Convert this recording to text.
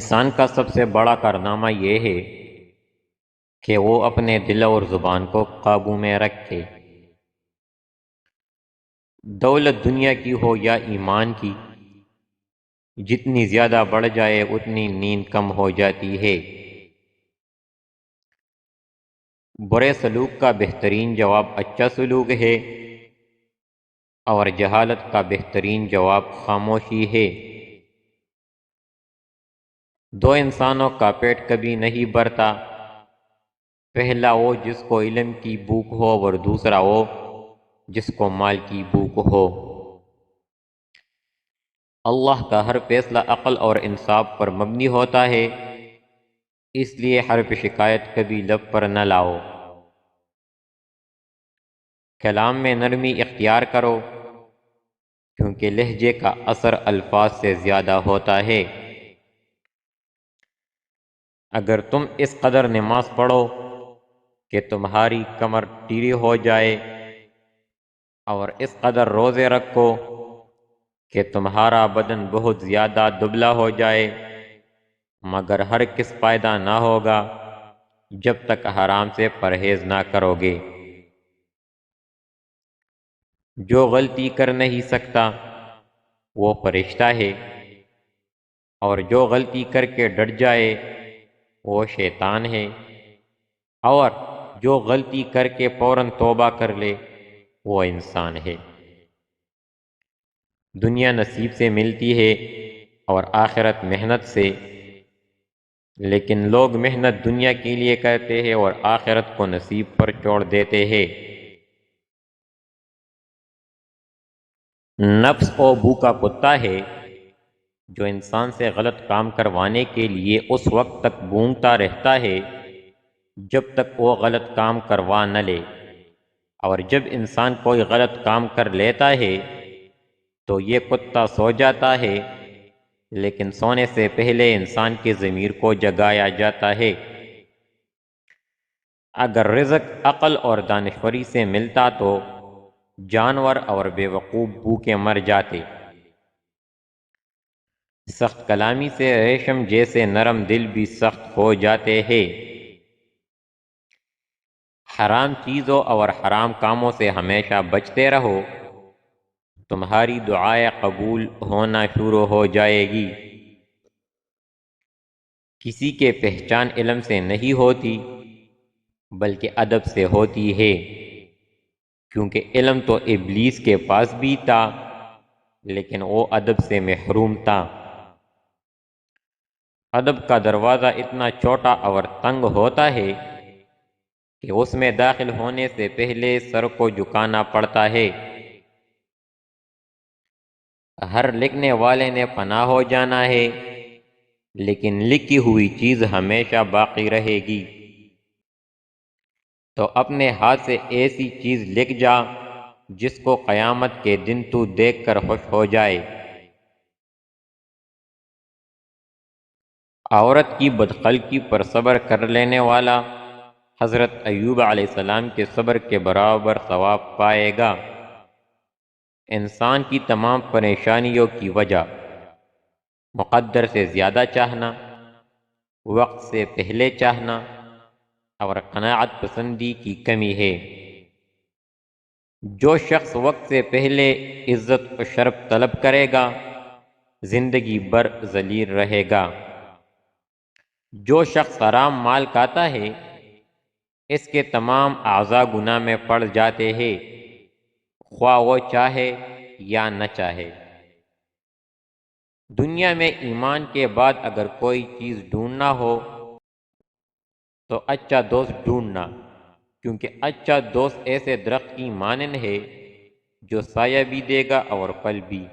انسان کا سب سے بڑا کارنامہ یہ ہے کہ وہ اپنے دل اور زبان کو قابو میں رکھے۔ دولت دنیا کی ہو یا ایمان کی، جتنی زیادہ بڑھ جائے اتنی نیند کم ہو جاتی ہے۔ برے سلوک کا بہترین جواب اچھا سلوک ہے، اور جہالت کا بہترین جواب خاموشی ہے۔ دو انسانوں کا پیٹ کبھی نہیں بھرتا، پہلا وہ جس کو علم کی بھوک ہو اور دوسرا وہ جس کو مال کی بھوک ہو۔ اللہ کا ہر فیصلہ عقل اور انصاف پر مبنی ہوتا ہے، اس لیے حرف شکایت کبھی لب پر نہ لاؤ۔ کلام میں نرمی اختیار کرو، کیونکہ لہجے کا اثر الفاظ سے زیادہ ہوتا ہے۔ اگر تم اس قدر نماز پڑھو کہ تمہاری کمر ٹیڑھی ہو جائے، اور اس قدر روزے رکھو کہ تمہارا بدن بہت زیادہ دبلا ہو جائے، مگر ہرگز فائدہ نہ ہوگا جب تک حرام سے پرہیز نہ کرو گے۔ جو غلطی کر نہیں سکتا وہ فرشتہ ہے، اور جو غلطی کر کے ڈٹ جائے وہ شیطان ہے، اور جو غلطی کر کے فوراً توبہ کر لے وہ انسان ہے۔ دنیا نصیب سے ملتی ہے اور آخرت محنت سے، لیکن لوگ محنت دنیا کے لیے کرتے ہیں اور آخرت کو نصیب پر چھوڑ دیتے ہیں۔ نفس وہ بھوکا کتا ہے جو انسان سے غلط کام کروانے کے لیے اس وقت تک بھونکتا رہتا ہے جب تک وہ غلط کام کروا نہ لے، اور جب انسان کوئی غلط کام کر لیتا ہے تو یہ کتا سو جاتا ہے، لیکن سونے سے پہلے انسان کے ضمیر کو جگایا جاتا ہے۔ اگر رزق عقل اور دانشوری سے ملتا تو جانور اور بے وقوف بھوکے مر جاتے۔ سخت کلامی سے ریشم جیسے نرم دل بھی سخت ہو جاتے ہیں۔ حرام چیزوں اور حرام کاموں سے ہمیشہ بچتے رہو، تمہاری دعائیں قبول ہونا شروع ہو جائے گی۔ کسی کے پہچان علم سے نہیں ہوتی بلکہ ادب سے ہوتی ہے، کیونکہ علم تو ابلیس کے پاس بھی تھا لیکن وہ ادب سے محروم تھا۔ ادب کا دروازہ اتنا چھوٹا اور تنگ ہوتا ہے کہ اس میں داخل ہونے سے پہلے سر کو جھکانا پڑتا ہے۔ ہر لکھنے والے نے فنا ہو جانا ہے، لیکن لکھی ہوئی چیز ہمیشہ باقی رہے گی۔ تو اپنے ہاتھ سے ایسی چیز لکھ جا جس کو قیامت کے دن تو دیکھ کر خوش ہو جائے۔ عورت کی بدخلقی پر صبر کر لینے والا حضرت ایوب علیہ السلام کے صبر کے برابر ثواب پائے گا۔ انسان کی تمام پریشانیوں کی وجہ مقدر سے زیادہ چاہنا، وقت سے پہلے چاہنا اور قناعت پسندی کی کمی ہے۔ جو شخص وقت سے پہلے عزت و شرف طلب کرے گا زندگی بھر ذلیل رہے گا۔ جو شخص حرام مال کھاتا ہے اس کے تمام اعضاء گناہ میں پڑ جاتے ہیں، خواہ وہ چاہے یا نہ چاہے۔ دنیا میں ایمان کے بعد اگر کوئی چیز ڈھونڈنا ہو تو اچھا دوست ڈھونڈنا، کیونکہ اچھا دوست ایسے درخت کی مانند ہے جو سایہ بھی دے گا اور پھل بھی۔